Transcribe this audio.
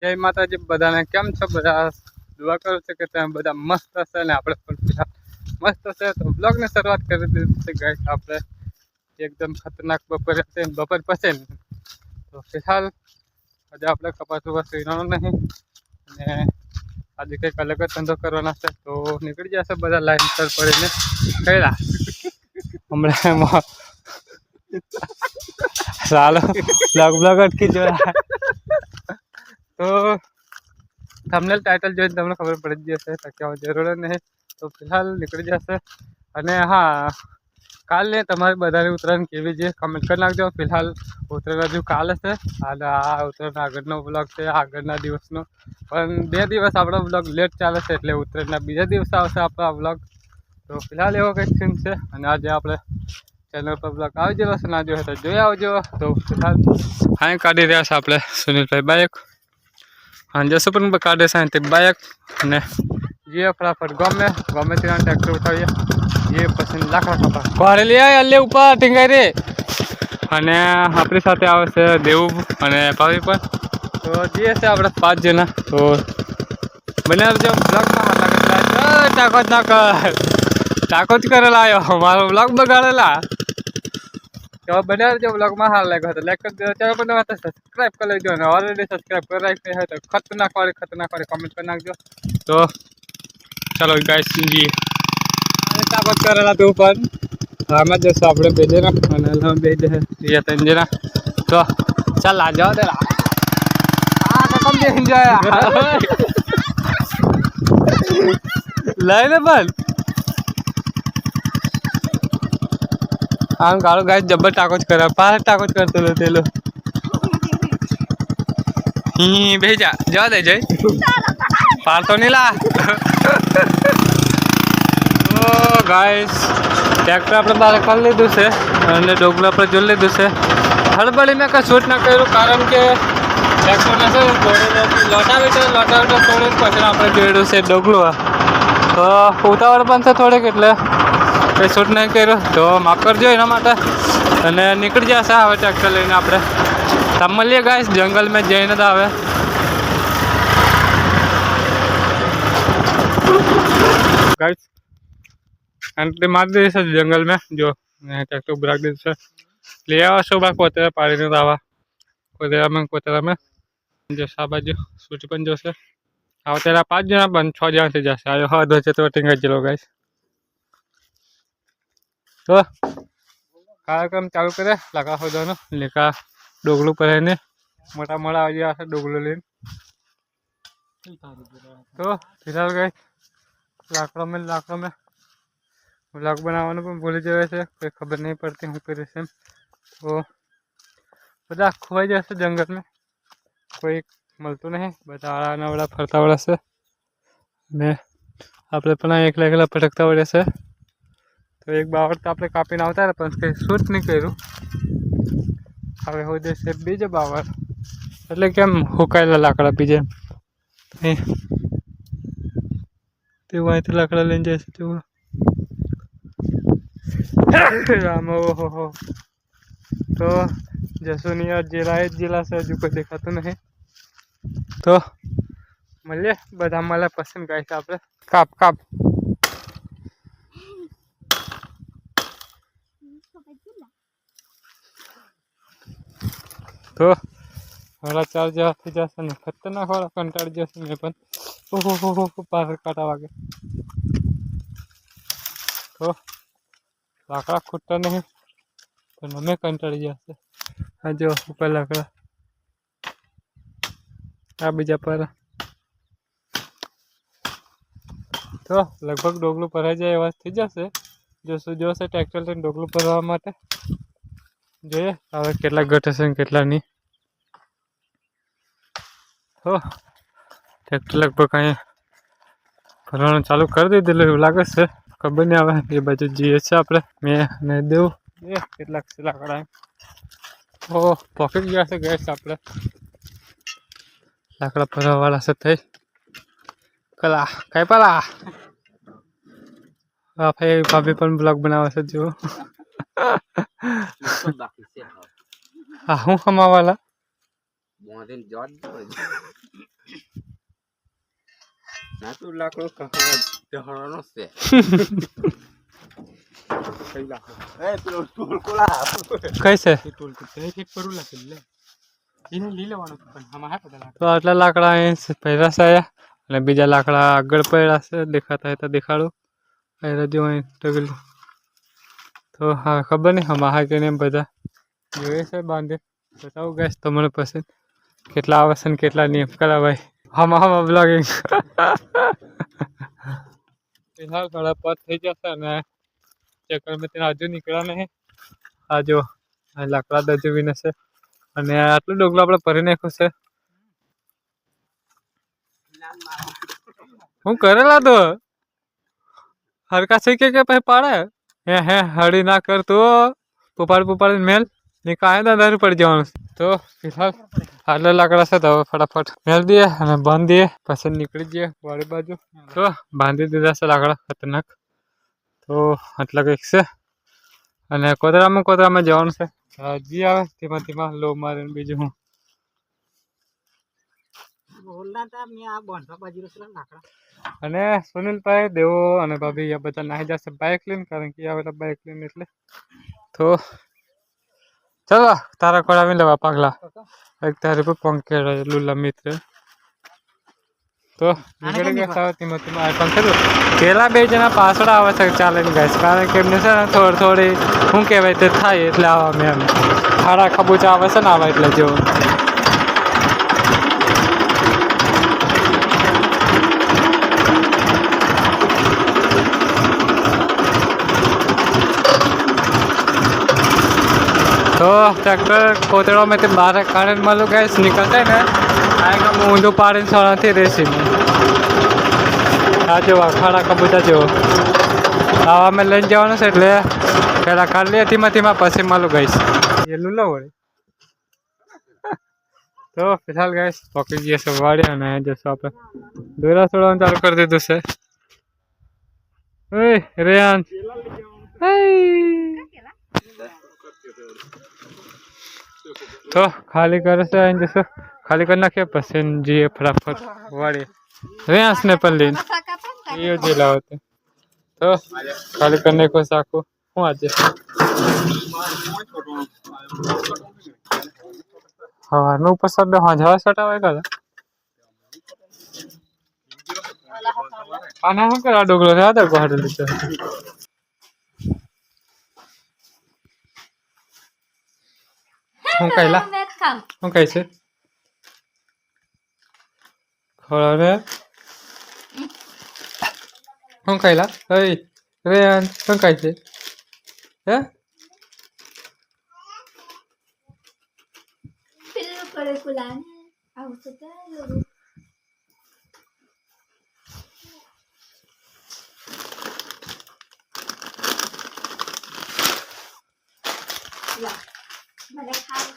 જય માતાજી બધાને કેમ છો બધા દુઆ કરું છું કે તમે બધા મસ્ત હશે ને આપણે પણ મસ્ત હશે તો બ્લોગની શરૂઆત કરી દીધી છે ગાઈસ આપણે એકદમ ખતરનાક બપોરે છે બપોર પછી તો ફિલહાલ આજે આપણે કપાસ ઉપર સીવાનો નહીં અને આજે કંઈક અલગ જ ધંધો કરવાના છે તો નીકળી જશે બધા લાઈન પર પડીને કહેલા હમણાં ચાલો બ્લોગ અટકી જોયા તો થંબનેલ ટાઇટલ જોઈને તમને ખબર પડી જશે તો કહેવા જરૂર નહીં તો ફિલહાલ નીકળી જશે અને હા કાલે તમારી બધાની ઉત્તરાયણ કેવી છે કમેન્ટ કરી નાખજો ફિલહાલ ઉત્તરાયણ હજુ કાલે છે અને આ ઉત્તરાયણ આગળનો બ્લોગ છે આગળના દિવસનો પણ 2 દિવસ આપણો બ્લોગ લેટ ચાલે છે એટલે ઉત્તરાયણના બીજા દિવસે આવશે આપણો આ બ્લોગ તો ફિલહાલ એવો કંઈક સીન છે અને આજે આપણે ચેનલ પર બ્લોગ આવી ગયેલો છે ના જોયો તો જોઈ આવજો તો ફિલહાલ હા કાઢી રહ્યા છે આપણે સુનિલભાઈ બાઇક અને જશું પણ કાઢે છે તે બાઇક અને જે ફટાફટ ગમે ત્યાં ટ્રેક્ટર ઉઠાવીએ એ પછી લાકડા કપા કોરે લે અલ્લે ઉપર ટીંગાઈ રે અને આપણી સાથે આવે છે દેવું અને ભાવી પણ તો જે છે આપણે 5 જણા તો બને જો બ્લોગમાં ટાકો જ ના કર ટાકો જ કરેલા આવ્યો મારો બ્લોગ બગાડેલા તો બને જો બ્લોગમાં હાલ લાગ્યો હતો લાઈક કરી દો ચાલો પણ વાત સબસ્ક્રાઈબ કરી લેજો અને ઓલરેડી સબસ્ક્રાઈબ કરી રાખી હોય તો ખતરનાક વાળી કમેન્ટ કરી નાખજો તો ચાલો ગાઈસ જી ટાકો જ કરેલા તું પણ આમાં જ જશું આપણે 2 જણા અને બે 3 જણા તો ચાલ આ જાઓ દે કમ દે એન્જોય લઈને પણ આમ કાળો ગાય જબ્બર ટાકો જ કરે પાર ટાકો જ કરતો લો તેલો બેહી જા જવા દે જય પાર તો નહીં લા તો ગાઈસ ટ્રેક્ટર આપણે બહાર કરી લીધું છે અને ડોગલું આપણે જોઈ લીધું છે હળબળી મેં કંઈ શૂટ ના કર્યું કારણ કે ટ્રેક્ટરને છે લોટાવીટર તોડીને પછી આપણે જોડ્યું છે ડોગલું તો ઉતાવળ પણ છે થોડીક એટલે કંઈ શૂટ નહીં કર્યું તો માફ કરજો એના માટે અને નીકળી જશે હવે ટ્રેક્ટર લઈને આપણે તમે મળીએ ગાઈસ જંગલ મેં જઈને તો આવે गाइस एंट्री मार दी है जंगल में जो ट्रैक्टर ब्रेक दी है ले आवा शो बाक कोतेरा पाड़ी ने आवा कोतेरा में जो साबाजू सूची पण जो से आवा तेरा 5 जना बन 6 जना से जैसे आयो हा 2 चतुर टिंगा चलो गाइस तो कार्यक्रम चालू करे लगा हो दोनों लेका डोगलू पर है ने मोटा मोटा आ गया डोगलू लेन तो फिलहाल गाइस लाकड़ों में ब्लॉग बनाने पर भूल जाए से कोई खबर नहीं पड़ती हूँ फिर से तो बता खुआ जैसे जंगल में कोई મળતું नहीं बता आना वाला फरता वाला से ने આપણે પણ એકલા ભટકતા વળે છે તો એક બાવળ તો આપણે કાપીને આવતા હતા પણ કંઈ શૂટ નહીં કર્યું હવે હોય જશે બીજો બાવળ એટલે કેમ હુકાયેલા લાકડા બીજે તેવું અહીંથી લાકડા લઈને જાય છે તેવું રામ ઓહો તો જસુનિયા जिला से हजू कोई देखाતું नहीं तो મળીએ બધા મળે પસંદ ગાય છે આપણે કાપ તો વાળા 4 જેવા થઈ જશે ને ખતરનાક વાળા કંટાળી જશે ને પણ ઓહો પાછળ કાંટા વાગે તો લાકડા ખૂટતા નહીં પણ અમે કંટાળી જશે આ જો ઉપર લાકડા આ બીજા પર તો લગભગ ડોગલું ભરાઈ જાય એવા થઈ જશે જોશે ટ્રેક્ટર લઈને ડોગલું ભરવા માટે જોઈએ હવે કેટલા ઘટે છે કેટલા નહીં તો ટ્રેક્ટર લગભગ અહીં ભરવાનું ચાલુ કરી દીધેલું એવું લાગે છે ખબર નહીં આવે એ બાજુ જઈએ છે આપણે મેં અને દેવું કેટલાક છે લાકડા પોકેટ ગયા છે ગેસ આપણે લાકડા ભરવાવાળા છે થઈ કલા કઈ પાલા ભાભી પણ બ્લોગ બનાવે છે જો હા હું કમાવાલા મોઢે જોડ ના તું લાકડો ચહડવાનો છે कैसे तो तो आटला लाकड़ा અહીં પહેરા છે અને બીજા લાકડા આગળ પડ્યા છે દેખાતા હોય તો દેખાડું પહેરા જો અહીં ટગલ તો હા ખબર નહીં હમ હા કે નહીં બધા જોઈએ છે બાંધે બતાવું ગેસ તમને પસંદ કેટલા આવે છે ને કેટલા નહીં કરા ભાઈ હમ બ્લોગિંગ ફિલહાલ થોડા પદ થઈ જશે અને ચક્કર મેં તેને હજુ નીકળ્યા નહીં આ જો આ લાકડા દજવીને છે અને આટલું ડોગલું આપણે ભરી નાખ્યું છે હું કરેલા તો હરકા છે કે પછી પાડે હે હળી ના કર તો પુપાડ મેલ ને કાંઈ દાદારું પડી જવાનું તો ફિલહાલ આટલા લાકડા છે તો હવે ફટાફટ મેલ દઈએ અને બાંધી દઈએ પછી નીકળી જઈએ વાડી બાજુ તો બાંધી દીધા છે લાકડા ખતરનાક તો આટલા કંઈક છે અને કોતરામાં જવાનું છે હજી આવે ધીમા લો મારીને બીજું હું અને સુનિલભાઈ દેવો અને ભાભી આ બધા નાહી જશે બાઇક લઈને કારણ કે આવેલા બાઇક લઈને એટલે તો ચાલો તારા ખોડાવી લેવા પાગલા એક તારી પર પંખે લુલા મિત્ર તો નીકળી ગયા ધીમા પંખે પેલા બે જણા પાછળ આવે છે ચાલે ને ગાઈસ કારણ કે એમને છે ને થોડી શું કહેવાય તે થાય એટલે આવા મેં એમ ખાડા ખબૂચા આવે છે ને આવા એટલે જો तो ट्रैक्टर कोतड़ों में बाहर कारण मालूम गैस निकलते हैं ना आएगा ऊंधो पाड़ी सोना थी रेसी में आ जो खाड़ा कबूतर जो आवा में लઈને જવાનું છે એટલે પેલા કાઢ લે ધીમા પછી માલું ગઈશ એ લુલો વળે તો ફિલહાલ ગઈશ પકડી ગયા છે વાડી અને જશું આપણે દોરા છોડવાનું ચાલુ કરી દીધું છે ઓય રેયાન तो खाली करे से आइन जैसे खाली करना क्या पसंद जी फटाफट वाड़ी रेंस ने पर लेन ये जिला होते तो खाली करने को साको हूँ आज हाँ मैं ऊपर सब हाँ झाड़ा सटा हुआ है आना हम करा डोगलो रहा था को हट लेते હું કઈલા હું કઈ છે ખોળાને હું કઈલા ઓય રેન હું કઈ છે હે પેલું પડે કુલાને આવું તો ચાલો મને ખાવ